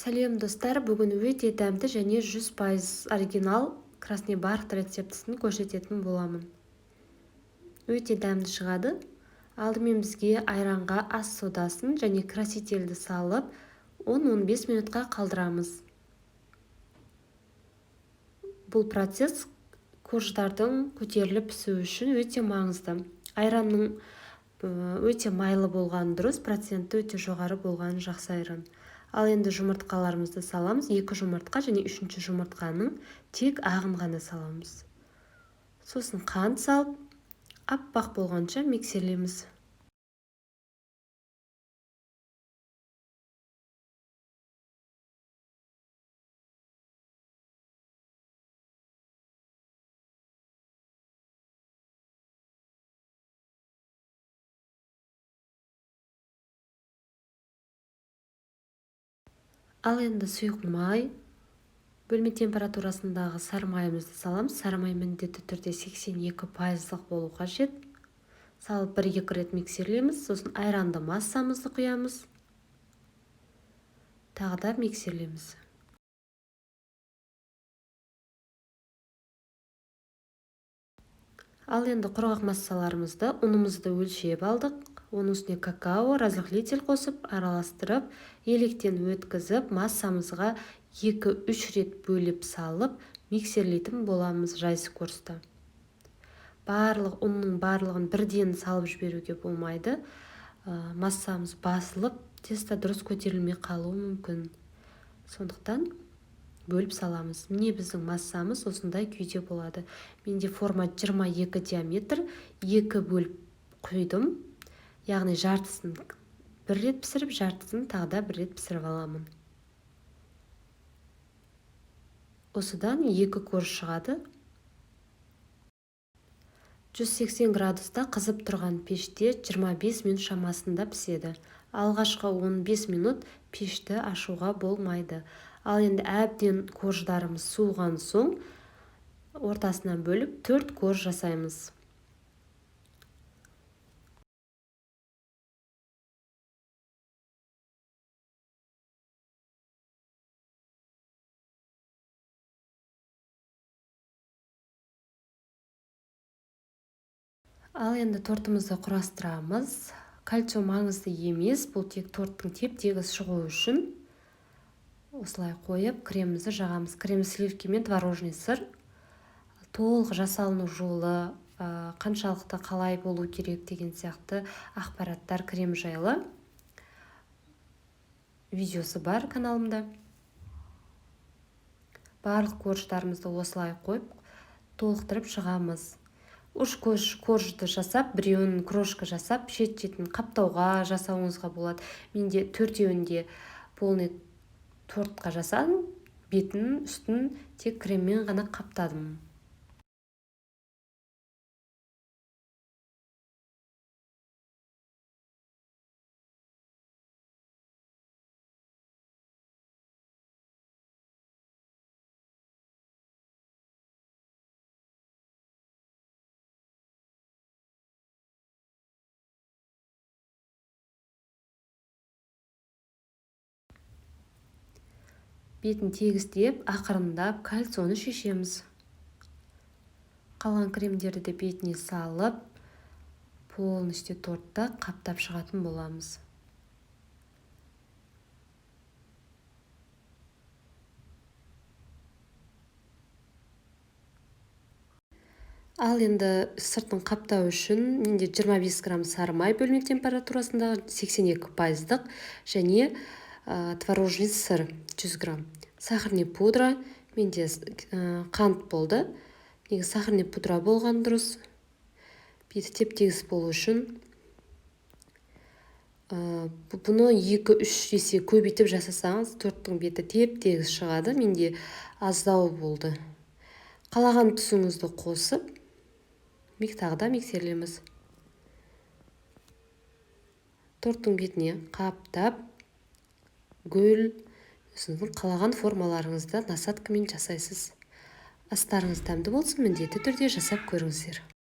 Сәлем достар, бүгін өте дәмді және 100% оригинал красный бархат рецептісін көрсететін боламын. Өте дәмді шығады. Алдымен бізге айранға ас содасын және красительді салып, 10-15 минутқа қалдырамыз. Бұл процесс корждардың көтеріліп пісуі үшін өте маңызды. Айранның өте майлы болған дұрыс, проценті өте жоғары болған жақсы айран. Ал енді жұмыртқаларымызды саламыз. 2 жұмыртқа және 3-ші жұмыртқаның тек ағын ғана саламыз. Сосын қант салып, аппақ болғанша миксерлейміз. Ал енді сұйық май, бөлме температурасындағы сары майымызды саламыз. Сары май міндетті түрде 82% болу қажет. Салып 1-2 рет миксерлейміз. Сосын айранды массамызды құямыз. Тағы да миксерлейміз. Ал енді құрғақ массаларымызды, ұнымызды өлшеп алдық. Оның үстіне какао, разрыхлитель қосып, араластырып, електен өткізіп, массамызға 2-3 рет бөліп салып, миксерлейтін боламыз жайсы курста. Ұнның барлығын бірден салып жіберуге болмайды. Массамыз басылып, тесто дұрыс көтерілмей қалуы мүмкін. Сондықтан бөліп саламыз. Міне біздің массамыз осындай күйде болады. Менде форма 22 диаметр, 2 бөліп құйдым. Яғни жартысын 1 рет пісіріп, жартысын тағы да 1 рет пісіріп аламын. Осыдан 2 корж шығады. 180 градуста қызып тұрған пеште 25 минут шамасында піседі. Алғашқы 15 минут пешті ашуға болмайды. Ал енді әбден корждарымыз суыған соң, ортасынан бөліп 4 корж жасаймыз. Ал енді тортымызды құрастырамыз. Кальцио маңызды емес, бұл тек торттың теп-тегіс шығуы үшін. Осылай қойып, кремімізді жағамыз. Крем сливки мен творожный сыр. Толық жасалыну жолы, қаншалықты қалай болу керек деген сияқты ақпараттар крем жайлы видеосы бар каналымда. Барлық корждарымызды осылай қойып, толықтырып шығамыз. 3 коржды жасап, біреуін крошка жасап, шет-шетін қаптауға жасауыңызға болады. Менде 4-еуінде полный тортқа жасадым, бетін, үстін тек креммен ғана қаптадым. Бетін тегістеп, ақырындап кальцияны шешеміз. Қалған кремдерді бетіне салып, полностью тортты қаптап шығатын боламыз. Ал енді сыртын қаптау үшін менде 25 грамм сары май, бөлме температурасында 82%, және творожный сыр 100 грамм. Сахарный пудра, менде қант болды. Неге сахарный пудра болған дұрыс. Беті теп-тегіс болу үшін бұны 2-3 есе көбейтіп жасасаңыз, торттың беті теп-тегіс шығады. Менде аздау болды. Қалаған тұзыңызды қосып, тағы да миксерлейміз. Торттың бетіне қаптап, гүл, өзіңіздің қалаған формаларыңызды насаткамен жасайсыз. Астарыңыз дәмді болсын, міндетті түрде жасап көріңіздер.